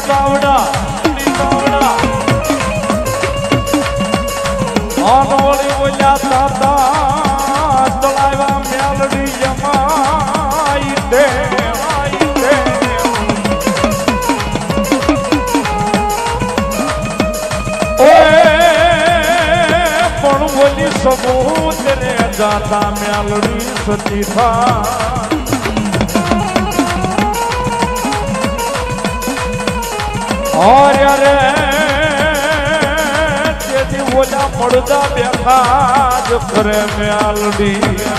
તાવડા આનોળી બોલ્યા તાતા તળાવ્યા મેલડી જમાઈ દે પણ બોલી સમુદ્રે જાતા મેલડી સતી થા રે તેથી ઓલા પડદા બેઠા જ કરે મેલડી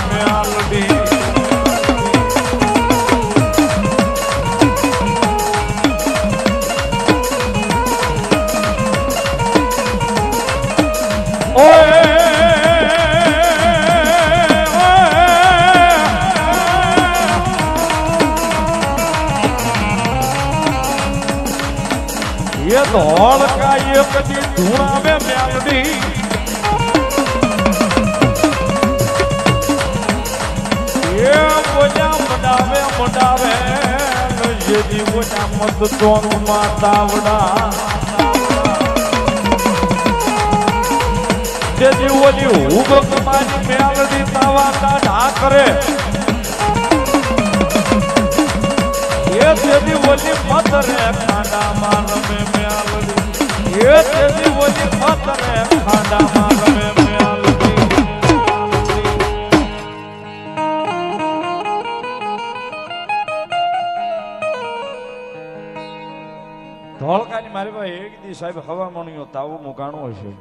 એ ધોળકા એક દી ધૂણાવે મેલડી એ બોલ્યા મડાવે જેથી બોલ્યા મત ચોકમાં તાવડા જેથી ઓલી હુબક મારી મેલડી તાવા ઢા કરે એ તેદી ઓલી મત રે ખાડા માં રમે મેલડી એ તેદી ઓલી મત રે ખાડા માં રમે મેલડી ધોળકાની મારી પાસે એક દી સાહેબ હવામાણીઓ તાવો મુકાણો હશે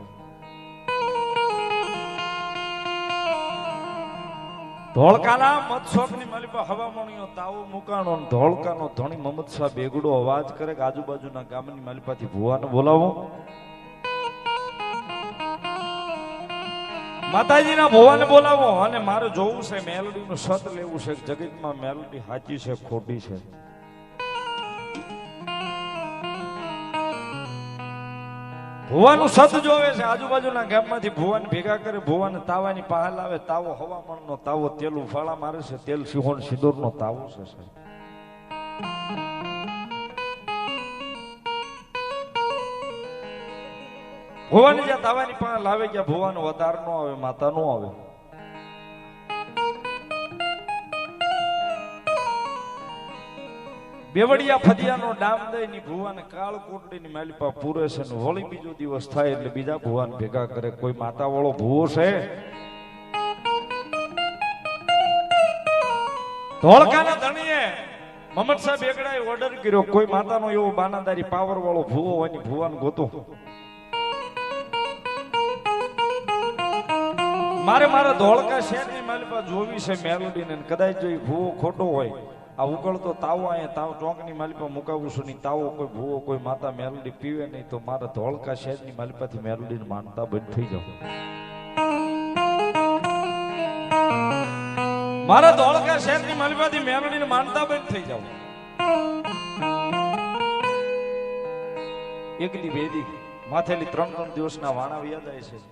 ધોળકાના મતશોકની માલિપા હવામાણીઓ તાવો મુકાણો ધોળકાનો ધણી મમદ શાહ બેગડો અવાજ કરે કે આજુબાજુના ગામની માલિપાથી ભુવાને બોલાવો માતાજીના ભુવાને બોલાવો અને મારે જોવું છે મેલડીનું સત લેવું છે જગતમાં મેલડી સાચી છે ખોટી છે ભુવાનું સત જોવે છે આજુબાજુના ગામમાંથી ભુવાને ભેગા કરે ભુવાને તાવાની પહાલ આવે તાવો હવામાનનો તાવો તેલું ફાળા મારે છે તેલ સિંહોણ સિંદૂરનો તાવો છે ભુવાને જ્યાં તાવાની પહાલ આવે ત્યાં ભુવાનો વધાર નો આવે માતા નો આવે બેવડિયા ફદિયાનો ડામ દઈની ભુવાને કાળ કોટડીની માલિપા પૂરે છે ને વળી બીજો દિવસ થાય એટલે બીજા ભુવાને ભેગા કરે કોઈ માતા વાળો ભુવો છે ધોળકાના ધણીએ મમદ શાહ બેગડાએ ઓર્ડર કર્યો કોઈ માતાનો એવો બાનાદારી પાવર વાળો ભુવો હોય ને ભુવાને ગોતો મારા ધોળકા શહેરની માલિપા જોવી છે મેલડીને કદાચ જો ભુવો ખોટો હોય આ ઉકળતો તાવો અહીંયા તાવ ચોકની માલિપા મુકાવું છું નહીં તાવો કોઈ ભૂવો કોઈ માતા મેલડી પીવે નહીં તો મારા ધોળકા શહેરની માલિપાથી મેલડીને માનતા બંધ થઈ જાવ મારા ધોળકા શહેરની માલિપાથી મેલડીને માનતા બંધ થઈ જાવ એકલી વેદી માથેલી 3 દિવસના વાણા વ્યા જાય છે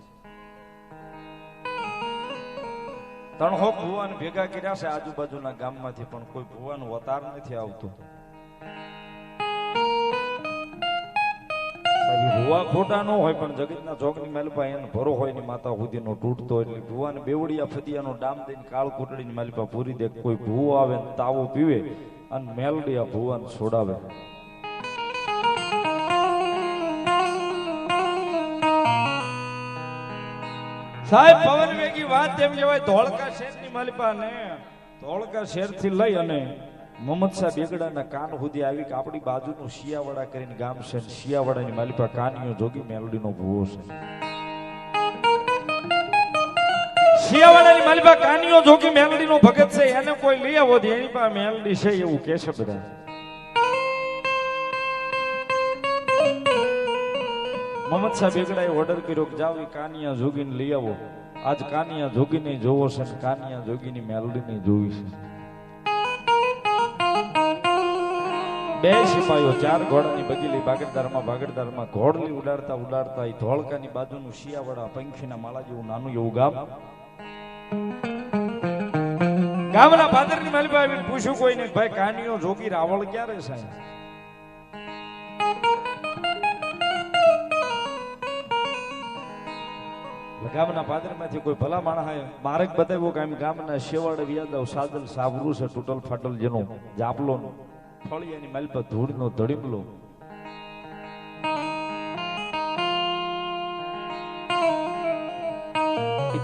તણહો ભુવાને ભેગા કર્યા છે આજુબાજુના ગામમાંથી પણ કોઈ ભુવાનું વતાર નથી આવતું ભુવા ખોટા ન હોય પણ જગતના ચોકની માલિપા એને ભરો હોય ની માતા સુધીનો તૂટતો એટલે ભુવાને બેવડિયા ફદિયાનો ડામ દઈને કાળ કોટડીની માલિપા પૂરી દે કોઈ ભુવો આવે તાવો પીવે અને મેલડી આ ભુવાને છોડાવે સાહેબ પવન વેગી વાત તેમ કહેવાય ધોળકા શહેરની માલિપા ને ધોળકા શહેર થી લઈ અને મમદ શાહ બેગડાના કાન સુધી આવી કે આપણી બાજુનું શિયાવાડા કરીને ગામ છે શિયાવાડાની માલિપા કાનિયો જોગી મેલડીનો ભુવો છે શિયાવાડાની માલિપા કાનિયો જોગી મેલડીનો ભગત છે એને કોઈ લઈ આવો એની પાસે મેલડી છે એવું કે છે બધા મમદ શાહ બેગડાએ ઓર્ડર કર્યો કે જાઓ એ કાનિયા જોગીને લઈ આવો આજ કાનિયા જોગીને જોવો છે ને કાનિયા જોગીની મેલડીને જોવી છે બે સિપાહીઓ 4 ઘોડાની બગીલી બાગડદારમાં ઘોડલી ઉડાડતા એ ધોળકાની બાજુનું શિયાવાડા પંખીના માળા જેવું નાનું એવું ગામના પાદરની માલિપા આવીને પૂછ્યું કોઈને ભાઈ કાનિયો જોગી રાવળ ક્યારે છે ગામના પાદરમાંથી કોઈ ભલા માણસ માર્ગ બતાવ્યો કે આમ ગામના શેવાડે વ્યાદવ સાદલ સાબરું છે તૂટલ ફાટલ જેનો જાપલો ફળિયાની માલ પર ધૂળનો ધડીમલો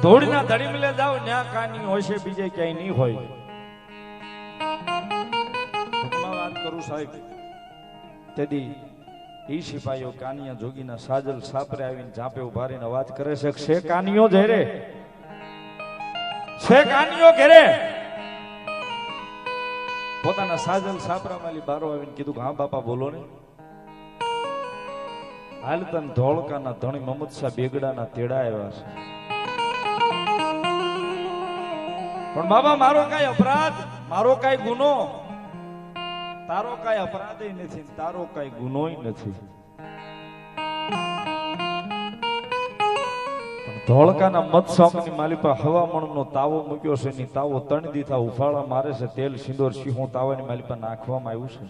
ધૂળના ધડીમલે જાવ ન્યા કાની હોય બીજે ક્યાંય નહીં હોય. વાત કરું સાહેબ તેથી ઈ સિપાહીઓ કાનિયા જોગીના સાજલ સાપરે આવીને ઝાપે ઉભા રહીને અવાજ કરે છે કાનિયો ઘેરે છે કાનિયો ઘેરે. પોતાના સાજલ સાપરા માલી બારો આવીને કીધું હા બાપા બોલો ને. હાલ તન ધોળકાના ધણી મહમદ શાહ બેગડાના તેડા આવ્યા છે. પણ બાબા મારો કઈ અપરાધ મારો કઈ ગુનો તારો કઈ અપરાધ નથી તારો કઈ ગુનોય નથી. ધોળકાના મત સ્વામીની માલી પર હવામણનો તાવો મૂક્યો છે ની તાવો તણ દીથા ઉફાળા મારે છે. તેલ સિંદોર સિંહો તાવાની માલી પર નાખવામાં આવ્યું છે.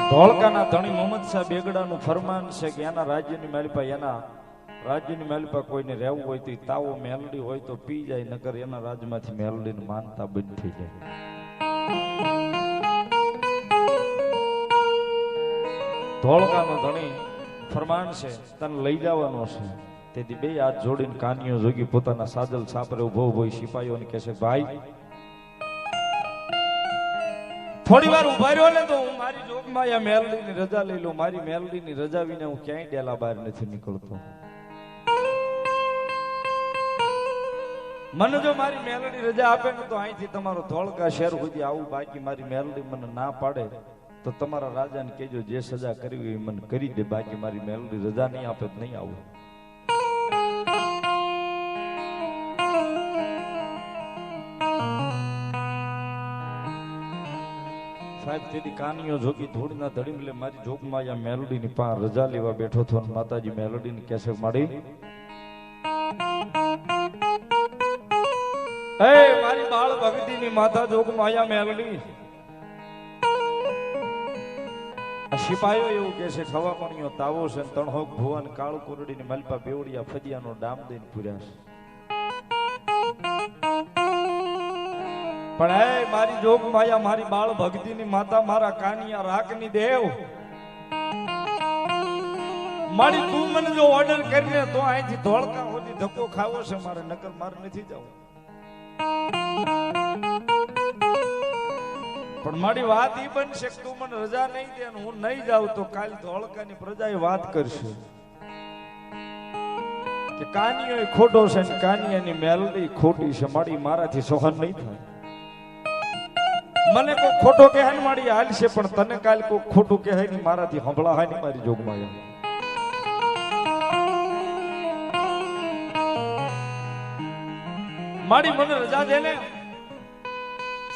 ધોળકાના ધણી મહમદ શાહ બેગડાનું ફરમાન છે કે એના રાજ્યની માલી પર એના રાજ્યની મેલપા કોઈને રહેવું હોય તો તાવો મેલડી હોય તો પી જાય નકર એના રાજમાંથી મેલડીને માનતા બંધ થઈ જાય. ધોળકાનો ધણી ફરમાન છે તને લઈ જવાનો છે. તેથી બે હાથ જોડીને કાનિયો જોગી પોતાના સાજલ સાપરે ઉભો ઉભો સિપાહીઓને કહે છે ભાઈ થોડી વાર ઉભા રહ્યો ને તો હું મારી જોગમાં આ મેલડીની રજા લઈ લઉં. મારી મેલડીની રજા વિના હું ક્યાંય ડેલા બહાર નથી નીકળતો. મને જો મારી મેલડી રજા આપે ને તો અહીંથી તમારો ધોળકા શહેર સુધી આવું. બાકી મારી મેલડી મને ના પાડે તો તમારા રાજાને કહેજો જે સજા કરવી એ મને કરી દે. બાકી મારી મેલડી રજા નહીં આપે તો નહીં આવું. સાહેબ તેથી કાનિયો જોગી ધૂળના ધડીમલે મારી જોગમાં આ મેલડીની પાસે રજા લેવા બેઠો હતો. માતાજી મેલડીને કહેશે માડી એ મારી બાળ ભક્તિની માતા જોગમાં આ મેલડી. સિપાહીઓ એવું કે છે ખવામણીઓ તાવો છે તણહોક ભુવન કાળ કોરડીની મલપા બેવડિયા ફદિયાનો ડામ દઈને પૂર્યા છે. પણ હે મારી જોગ માયા મારી બાળ ભક્તિની માતા મારા કાનિયા રાખની દેવ મારી તું મને જો ઓર્ડર કરીને તો અહીંથી ધોળકા સુધી ધક્કો ખાવો છે મારે નકર મારે નથી જવું. પણ મારી વાત ઈ બનશે કે તું મને રજા નહીં દે હું નહીં જાઉં તો કાલ ધોળકાની પ્રજા વાત કરશે કે કાનિયો ખોટો છે ને કાનિયાની મેલડી ખોટી છે. મારી મારાથી સહન નહીં થાય. મને કોઈ ખોટો કહે ને મારી હાલ છે પણ તને કાલ કોઈ ખોટું કહે ને મારાથી હંભળા હોય ને મારી જોગમાં મારી મને રજા દે ને.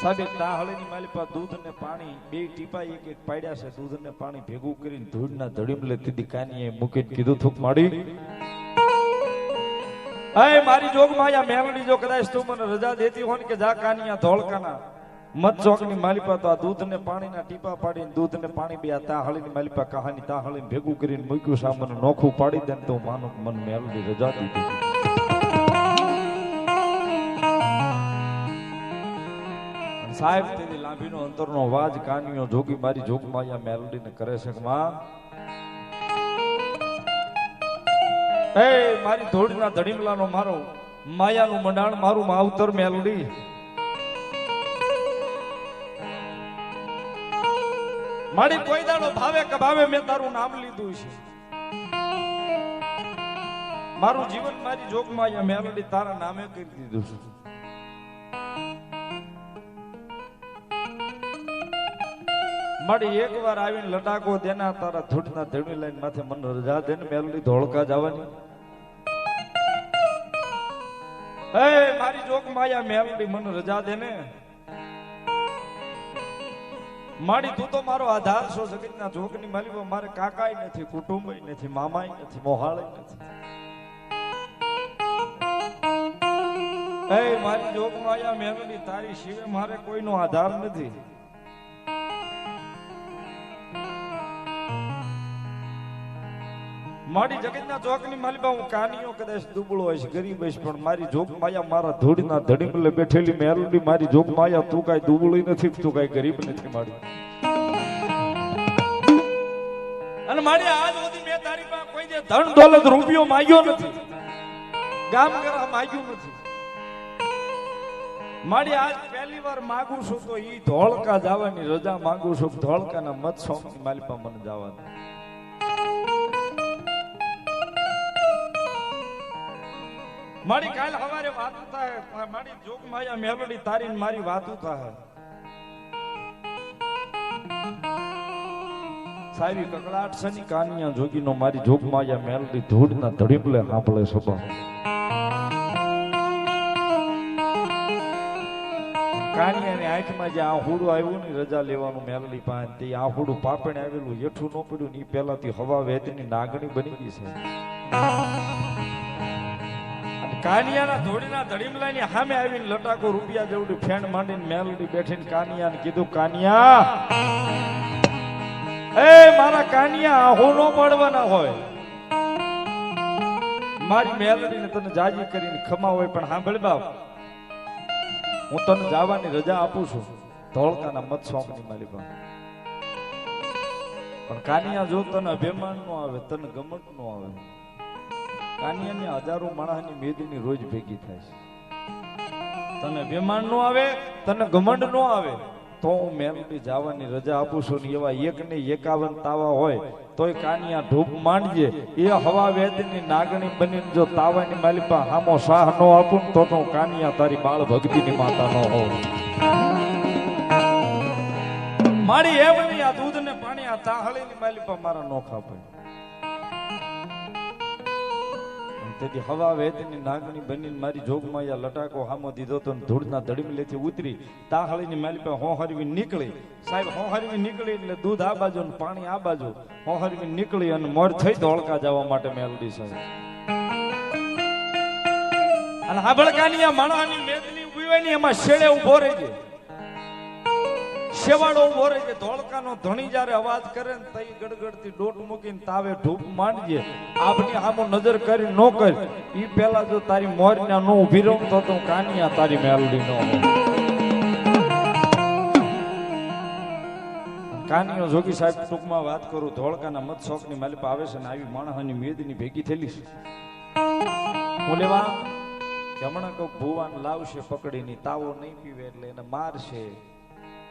સાહેબ તાહળીની માલી પર દૂધ ને પાણી બે ટીપા એક એક પાડ્યા છે. દૂધ ને પાણી ભેગું કરીને ધૂળના ધડીમલે તીધી કાનીએ મૂકીને કીધું થૂક માડી એ મારી જોગમાં આ મેલડી જો કદાચ તું મને રજા દેતી હોય ને કે જા કાનિયા ધોળકાના મત ચોકની માલિપા તો આ દૂધ ને પાણીના ટીપા પાડીને દૂધ ને પાણી બે આ તાહળીની માલિપા કહાની તાહળીને ભેગું કરીને મૂક્યું છે. મને નોખું પાડી દે તો માનો મન મેલડી રજા દીધી. સાહેબ તેની લાંબીનો અંતરનો અવાજ કાનિયો જોગી મારી જોગમાં આ મેલડીને કરે છે કે માં એ મારી ધોળના ધડીમલાનો મારો માયાનું મંડાણ મારું માવતર મેલડી મારી કોઈ દાડો ભાવે કે ભાવે મેં તારું નામ લીધું છે. મારું જીવન મારી જોગમાં આ મેલડી તારા નામે કરી દીધું છે. મારી એક વાર આવીને લટાકો દેના તારા ધૂળના ધડી લઈને માથે મને રજા દે ને મેલડી ધોળકા જવાની. એ મારી જોગ માયા મેલડી મને રજા દે ને. માડી તું તો મારો આધાર છો જગતના જોગની માલિકો. મારે કાકાય નથી કુટુંબય નથી મામાય નથી મોહાળય નથી. એ મારી જોગ માયા મેલડી તારી સિવાય મારે કોઈનો આધાર નથી. મારી જગતના ચોકની માલિપા હું કાનિયો કદાચ દુબળો હશે ગરીબ હશે પણ મારી જોગ માયા મારા ધૂળના ધડીમલે બેઠેલી મેલડી મારી જોગ માયા તું કાંઈ દુબળી નથી તું કાંઈ ગરીબ નથી મારી અને મારી આજ સુધી મેં તારી પાસે કોઈ જે ધન દોલત રૂપિયો માંગ્યો નથી ગામ કરવા માંગ્યું નથી મારી આજ પહેલી વાર માંગુ છું તો ઈ ધોળકા જવાની રજા માંગુ છું ધોળકાના મત સોમની માલિપા મને જવાનું મારી કાલ હવારે વાત થાય મારી જોગ માયા મેલડી તારી ને મારી વાત થાય સારી કકડાટ સની કાનિયા જોગીનો મારી જોગ માયા મેલડી ધૂળના ધડીમલે સાંભળે સભા કાનિયાની આંખમાં જે આહુડું આવ્યું ને રજા લેવાનું મેલડી પાસે તે આહુડું પાપણે આવેલું હેઠું ન પડ્યું ને પહેલાથી હવા વેદની નાગણી બની ગઈ છે કાનિયાના ધોળીના ધડીમલાની સામે આવીને લટાકો રૂપિયા જેવડી ફેણ માંડીને મેલડી બેઠીને કાનિયાને કીધું કાનિયા એ મારા કાનિયા હું નો પડવાના હોય મારી મેલડીને તને જાજી કરીને ખમા હોય પણ સાંભળ બાપ હું તને જવાની રજા આપું છું ધોળકાના મત સોંપની મારી પાસે પણ કાનિયા જો તને અભિમાન નો આવે તને ગમત નો આવે કાનિયાની હજારો માણસની મેદની રોજ ભેગી થાય છે તને અભિમાન નો આવે તને ગમંડ નો આવે તો હું મેલડી જવાની રજા આપું છું ને એવા 1 ને 51 તાવા હોય તોય કાનિયા ધૂપ માંડજે એ હવા વેદની નાગણી બનીને જો તાવાની માલિપા હામો શાહ નો આપું તો કાનિયા તારી બાળ ભક્તિની માતા નો હોવ મારી એમ નહીં આ દૂધ ને પાણી આ તાહળીની માલિપા મારા નોખા પડે તેથી હવા વેદની નાગણી બનીને મારી જોગમાયા લટાકો હામો દીધો તો ધૂળના ધડીમલેથી ઉતરી તાહળીની માલિપા હોહરવી નીકળી સાહેબ હોહરવી નીકળી એટલે દૂધ આ બાજુ ને પાણી આ બાજુ હોહરવી નીકળી અને મોર થઈ ધોળકા જવા માટે મેલડી સાહેબ અને હાબળકાની આ માણસની મેદની ઉભી હોય ને એમાં શેડે ઉભો રહી જાય શેવાડો ઉભો રહી જાય ધોળકાનો ધણી જ્યારે અવાજ કરે ને તઈ ગડગડતી ડોટ મૂકીને તાવે ધૂપ માંડજે આપની સામો નજર કરી નો કરી ઈ પેલા જો તારી મોરના નો ઉભી રહું તો તું કાનિયા તારી મેલડી નો કાનિયો જોગી સાહેબ ટૂંકમાં વાત કરું ધોળકાના મત શોખની માલિપા આવે છે ને આવી માણસની મેદની ભેગી થયેલી છે હું લેવા કે હમણાં કોઈ ભુવાન લાવશે પકડીને તાવો નહીં પીવે એટલે એને મારશે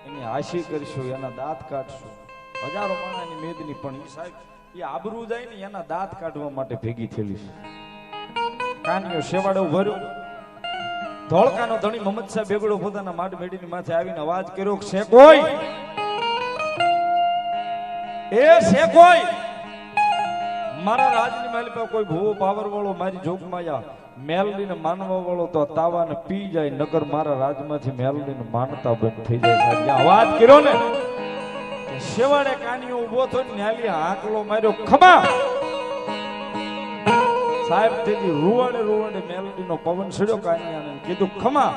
એની હાસી કરશું એના દાંત કાઢશું હજારો માણસની મેદની પણ એ સાહેબ એ આબરૂ જાય ને એના દાંત કાઢવા માટે ભેગી થયેલી છે કાનિયો શેવાડો ભર્યો ધોળકાનો ધણી મોહમ્મદ સાહેબ બેગડો પોતાના માડ મેડીની માથે આવીને અવાજ કર્યો છે કોઈ એ છે કોઈ મારા રાજની માલિપા કોઈ ભૂવો પાવર વાળો મારી જોગમાયા મેલડીને માનવા વાળો તો તાવાને પી જાય નગર મારા રાજમાંથી મેલડીને માનતા બંધ થઈ જાય સાહેબ અવાજ કર્યો ને શેવાડે કાનિયો ઉભો થયો ને ન્યાલી હાકલો માર્યો ખમા સાહેબ તેથી રૂવાડે મેલડીનો પવન છડ્યો કાનિયાને કીધું ખમા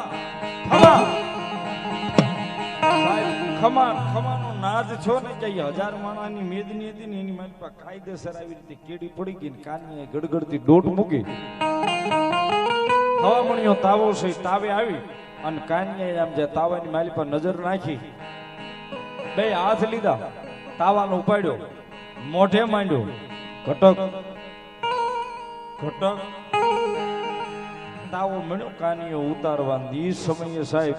ખમા સાહેબ ખમાનો નાદ છો ને કે 1000 માણસની મેદની હતી ને એની મારી પાસે કાયદેસર આવી રીતે કેડી પડી ગઈ ને કાનિયાએ ગડગડતી ડોટ મૂકી હવામણીઓ તાવો છે તાવે આવી અને કાનિયાએ આમ જે તાવાની માલી પર નજર નાખી બે હાથ લીધા તાવાનો ઉપાડ્યો મોઢે માંડ્યો ઘટક ઘટક તાવો મળ્યો કાનિયો ઉતારવાનો ઈ સમયે સાહેબ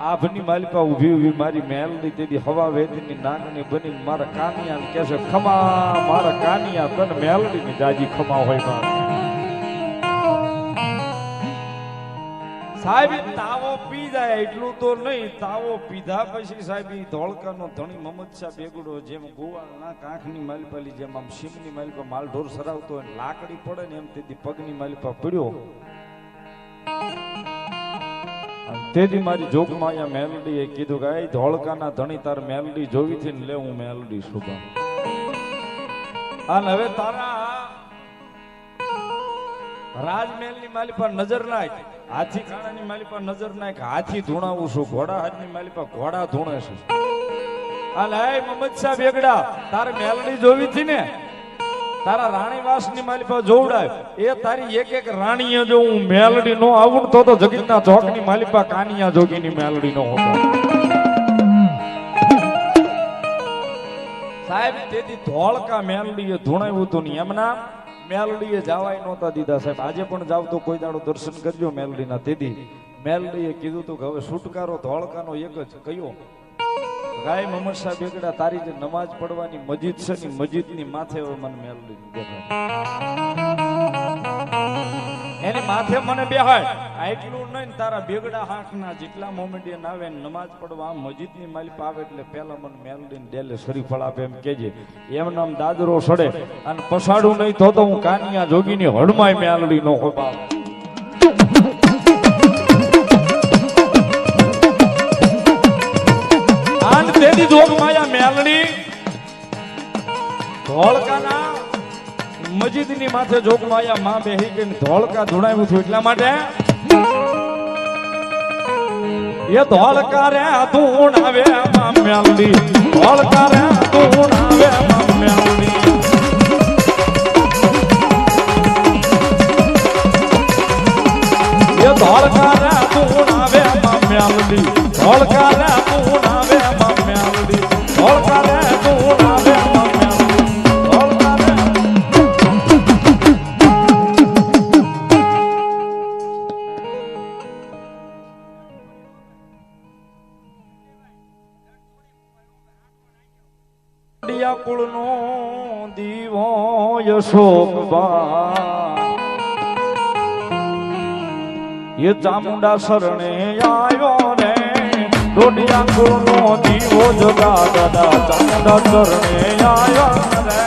આભની માલિપા ઉભી મારી મેલડી તેથી હવા વેદની નાગણી બની મારા કાનિયાને કહે છે ખમા મારા કાનિયા તને મેલડીની જાજી ખમા હોય મારા સાહેબ તાવો પી જાય એટલું તો નહીં તાવો પીધા પછી સાહેબ ઈ ધોળકાનો ધણી મોહમ્મદ શાહ બેગડો જેમ ગોવાળના કાંખની માલિપાલી જેમ આમ શીમની માલિપા માલઢોર સરાવતો હોય લાકડી પડે ને એમ તેથી પગની માલિપા પડ્યો તેથી મારી જોગમાયા મેલડીએ કીધું કે એ ધોળકાના ધણી તાર મેલડી જોવી થી ને લે હું મેલડી શુભા અને હવે તારા રાજમહેલની માલી પર નજર નાખ હાથી ખાણાની માલી પર નજર નાખ હાથી ધૂણાવું છું ઘોડા હાથની માલી પર ઘોડા ધૂણે છે અને હે મોહમ્મદ શાહ બેગડા તારે મેલડી જોવી થી ને તારા રાણીવાસની માલિપા જોવડાય એ તારી એક એક રાણીએ જો હું મેલડી નો આવું તો જગતના ચોકની માલિપા કાનિયા જોગીની મેલડી નો હોતો સાહેબ તેથી ધોળકા મેલડીએ ધૂણાવ્યું હતું ને એમના મેલડીએ જવાય નહોતા દીધા સાહેબ આજે પણ જાવ તો કોઈ દાડો દર્શન કરજો મેલડીના તેથી મેલડીએ કીધું હતું કે હવે છુટકારો ધોળકાનો એક જ કયો ગાય મોહમ્મદ સાહેબ બેગડા તારી જે નમાજ પડવાની મસ્જિદ છે ને મસ્જિદની માથે હવે મને મેલડી દેખાય એની માથે મને બેહાય આટલું નહીં તારા બેગડા હાંકના જેટલા મોમેડિયન આવે નમાજ પડવા મસ્જિદની માલિક આવે એટલે પહેલા મને મેલડીને ડેલે શરીફળ આપે એમ કેજે એમ નામ દાદરો સડે અને પસાડું નહીં તો હું કાનિયા જોગીની હડમાય મેલડી નો હોય તેની જોગ માયા મેલડી ધોળકાના મસ્જિદની માથે જોગ માયા માં બેહી કે ધોળકા ધૂણાવ્યું હતું એટલા માટે એ ધોળકા રે ધૂણાવે માં મેલડી ધોળકા રે ધૂણાવે માં મેલડી એ ધોળકા રે ધૂણાવે માં મેલડી ધોળકા રે ધૂણાવે માં મેલડી ધોળકા રે ધૂણાવે માં મેલડી ધોળકા રે ડિયા કુળનો દીવો યશોકબા એ ચામુંડા શરણે આવ્યો રે ડોડિયા કુળનો દીવો જગા દાદા ચામુંડા શરણે આવ્યો રે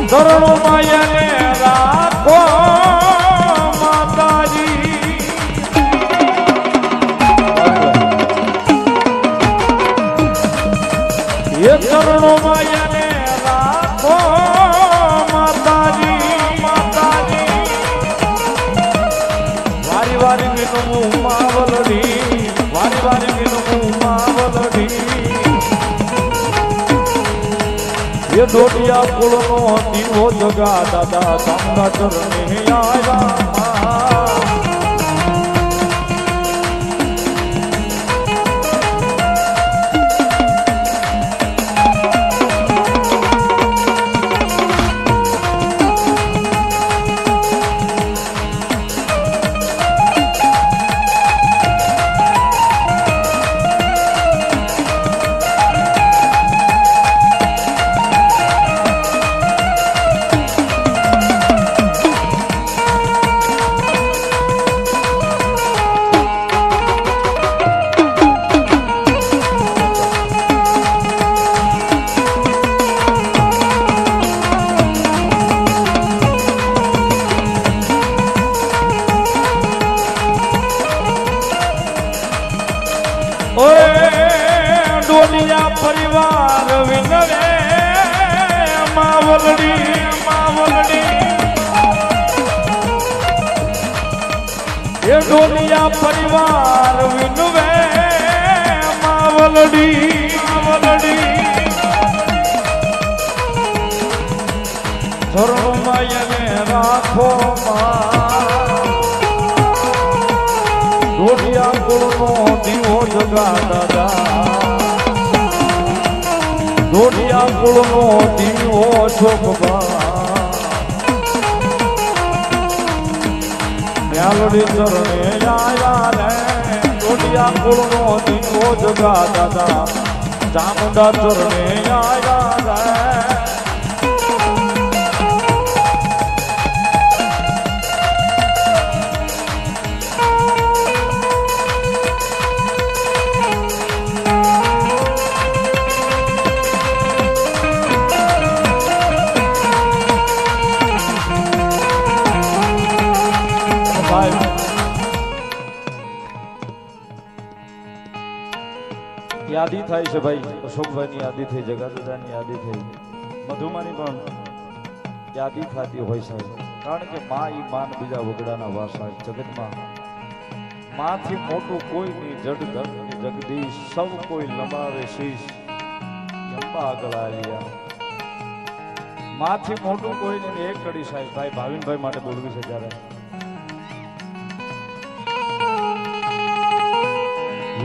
શરણો માયાને રાખો માતાજી એ શરણો માયાને રાખો વારી મીનું માવલડી વારી મીનું માવલડી એ ડોડિયા કુળનો દીવો જગા દાદા ચામુંડા ચરણે આવ્યા ડોલિયા પરિવાર વિનવે માવલડી માવલડી એ ડોલિયા પરિવાર વિનવે માવલડી માવલડી ધર્મ માયને રાખો ડોડિયા કુળનો દીવો જગા દાદા ડોડિયા કુળનો દીવો છોકબા મેલડી ચરણે આવ્યા રે ડોડિયા કુળનો દીવો જગા દાદા ચામુંડા ચરણે આવ્યા રે યાદી થાય છે ભાઈ અશોકભાઈની યાદી થઈ જગાદાદાની યાદી થઈ મધુમાની પણ યાદી થતી હોય સાહેબ કારણ કે માં ઈ માન બીજા વગડાના વાર સાહેબ જગતમાં માથી મોટું કોઈ નહીં, જડ ધર્મની જગદીશ, સૌ કોઈ લંબાવે શીશ, લંબા આગળ આવ્યા. માથી મોટું કોઈ નહીં. એક કડી સાહેબ ભાઈ ભાવિનભાઈ માટે બોલવી છે જ્યારે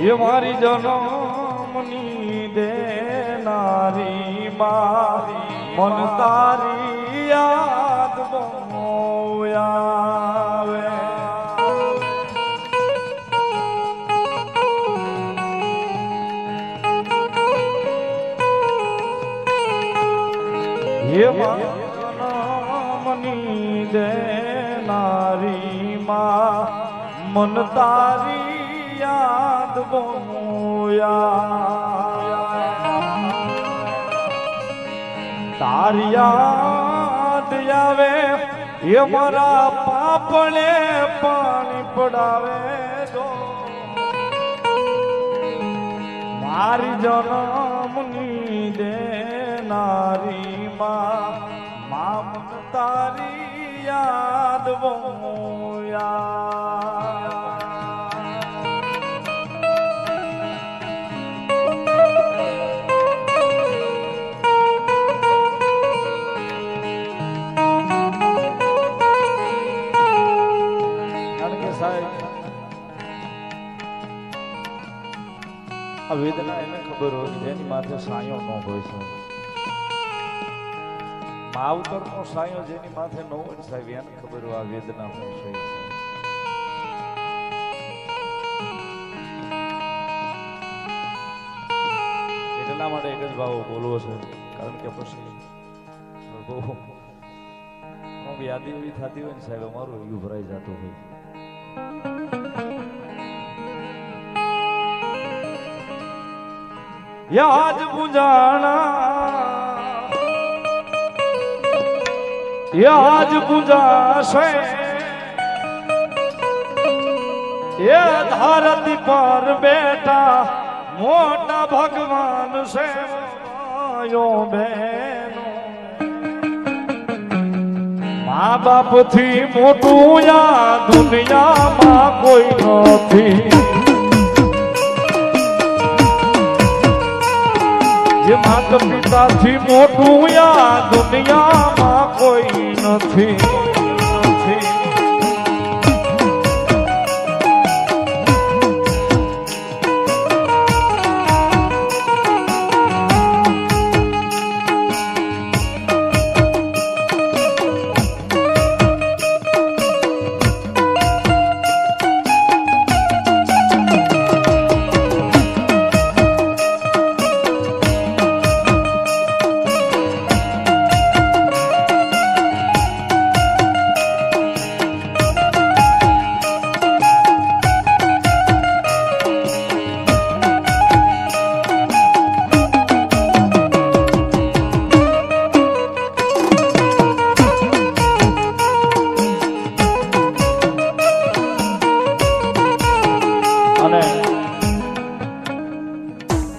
એ મારી જન્મની દેનારી મારી મન તારી યાદ બહુ આવે. હે મની દેનારી માં મન તારી યાદ બહુ તારી યાદ આવે એ મારા પાપને પાણી પડાવે દો. મારી જન્મની દેનારી માં મન તારી યાદ બહુ આ વેદના એને ખબર હોય જેની માથે સાયો ન હોય છે. માવતર નો સાયો જેની માથે ન હોય સાહેબ એને ખબર હોય આ વેદના શું છે. એટલા માટે એક જ ભાવ બોલવો છે કારણ કે પછી યાદી એવી થતી હોય ને સાહેબ અમારું એવું ભરાઈ જતું હોય. યાદ પૂજાશે એ ધરતી પર બેટા મોટા ભગવાન છે બેનો. મા બાપ થી મોટું યા દુનિયામાં કોઈ નથી. જે માતા પિતાથી મોટું યા દુનિયામાં કોઈ નથી.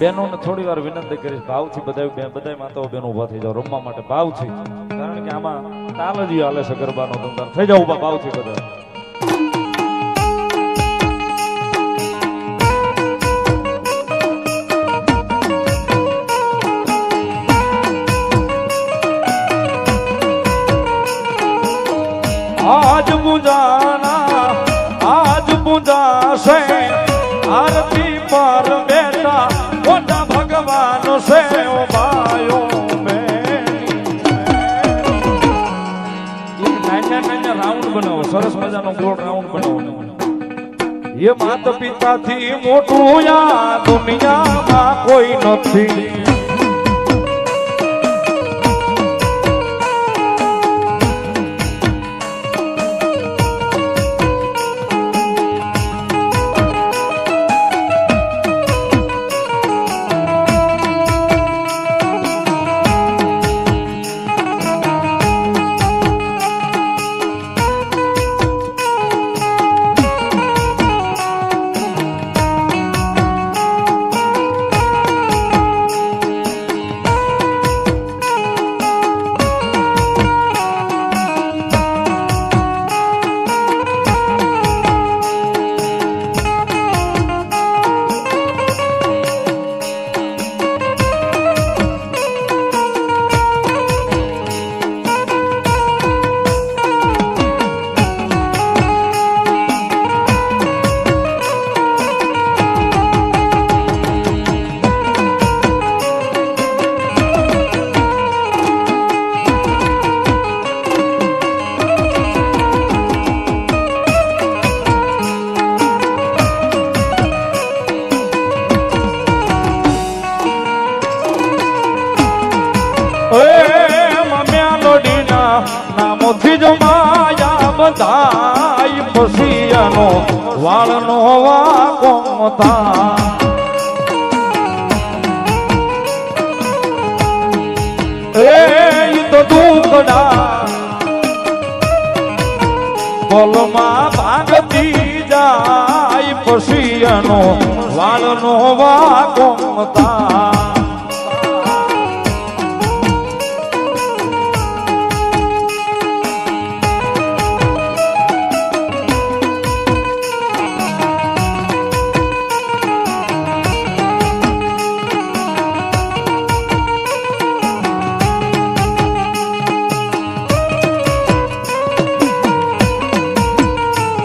બહેનોને થોડી વાર વિનંતી કરીશ ભાવથી બધા માતાઓ બહેનો ઉભા થઈ જાઓ રમવા માટે ભાવથી, કારણ કે આમાં તાલ જ હાલે છે ગરબાનો ધંધો. થઈ જાઓ ઉભા ભાવથી બધા. આજ પૂજાશે આરતી પર બેટા મોટા ભગવાન છે ઓ ભાઈઓ નાના રાઉન્ડ બનાવો, સરસ મજાનો ગોળ રાઉન્ડ બનાવો. એ માતા પિતાથી મોટું યા દુનિયામાં કોઈ નથી. વાકોમતા એ તો દુખડા બોલમાં ભાગતી જાય પછી એનો વાળનો વાકોમતા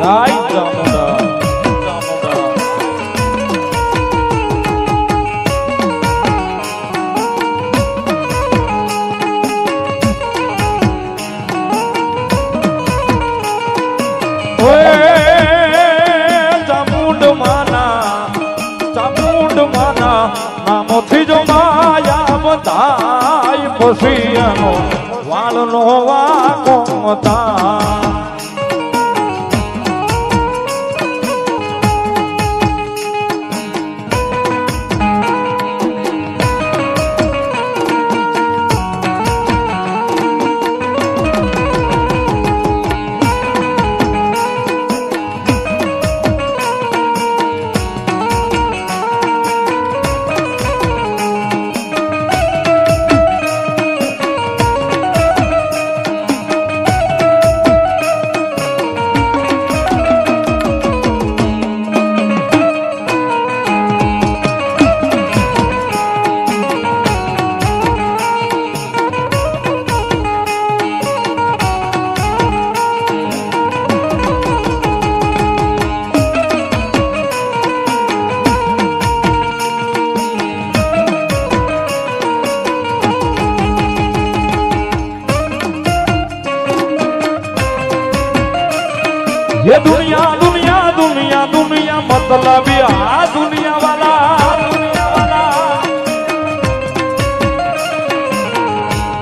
Ai, Jamunda, Jamunda mana, namothi jo maya badai posiyano, walno vakomta. ये दुनिया दुनिया दुनिया दुनिया मतलब आ दुनिया वाला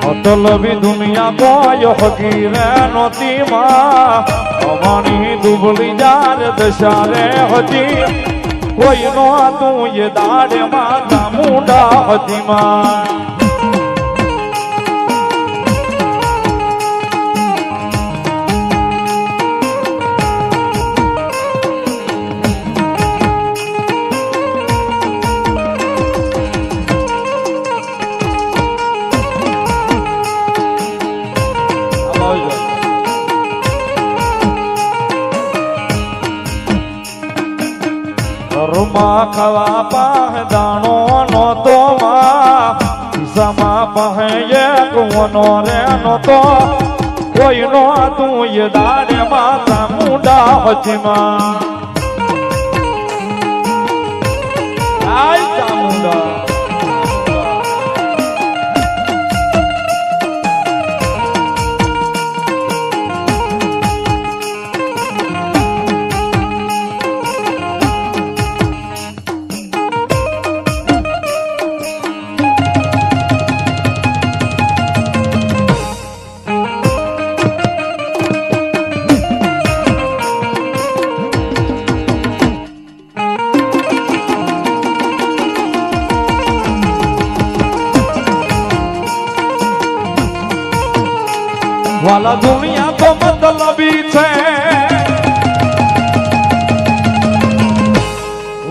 मतलब दुनिया कोई हकीरे नोती माँ अमानी दुबली जार दशारे हजी कोई नो तू ये दाड़े माता मुंडा हजी माँ ઘરમાં ખાવા પાહ દાણો નો તો માં ખિસ્સામાં પાહ એક વનો રે નો તો કોઈ નો તું એ દાડે માતા મુંડા હજીમાં આય ચામુંડા વાલા દુનિયા તો મતલબી છે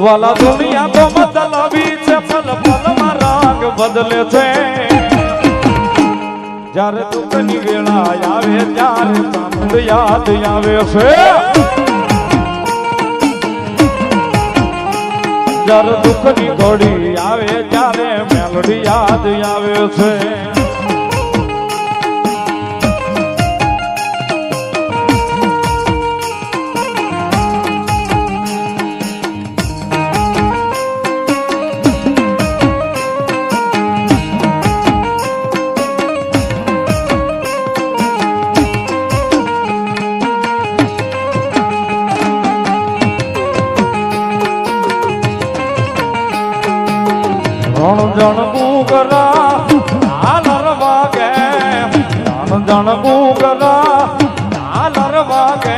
વાલા દુનિયા તો મતલબી છે પલ પલમાં રંગ બદલે છે જ્યારે દુઃખની વેળા આવે ત્યારે ચામુંડ યાદ આવે છે જ્યારે દુઃખની ઘડી આવે ત્યારે મેલડી યાદ આવે છે જણ ગુગરા આલર વાગે જણ ગુગરા આલર વાગે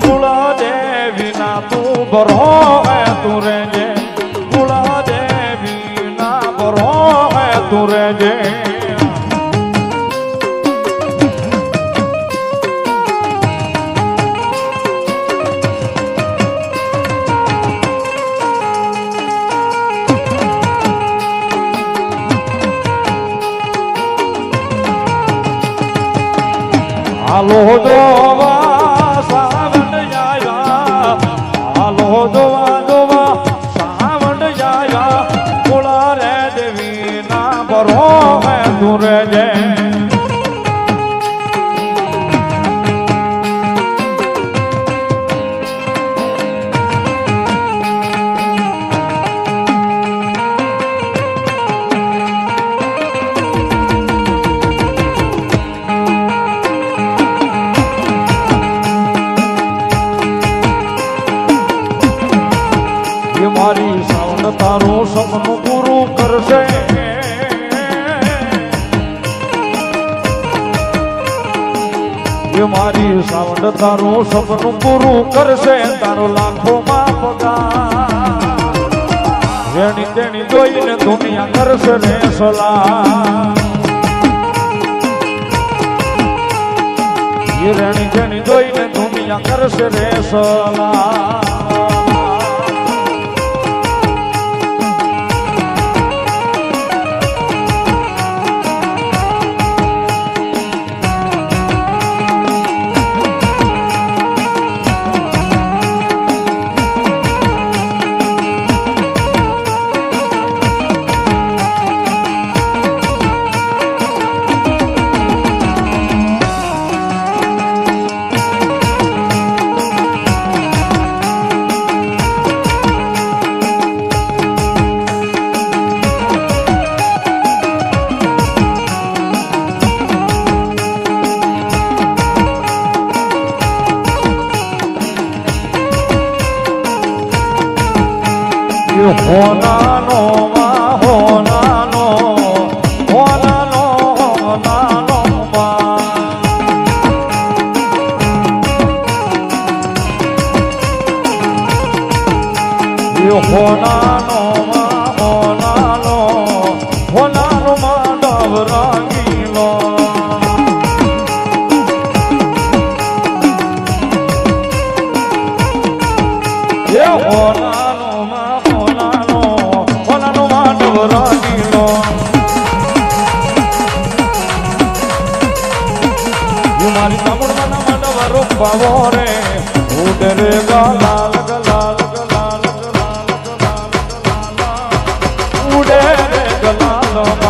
કુળ દેવી ના તું बरो है तू रेजे कुला देवी ना बरो है तू रेजे आलो दोवा सावन जाया आलो दोवा दोवा सावन जाया कुला रे देवी ना बरो है तू रेजे મારી સાવન તારું સપનું પૂરું કરશે એ મારી સાવન તારું સપનું પૂરું કરશે તારો લાખોમાં પગાર રેણી તેણી જોઈને દુનિયા કરશે રે સલાહ એ રેણી તેણી જોઈને દુનિયા કરશે રે સલાહ હોનાનો માં હોનાનો હોનાનો હોનાનો માં હોનાનો માં હોનાનો હોનાનો માધવ રંગીલો એ હોનાનો માં રાજીલો મારી તામુડવાના માંડવ રોપાવો રે ઉડે રે લાલ ગલાલ ગલાલ ગલાલ ગલાલ ઉડે રે ગલાલ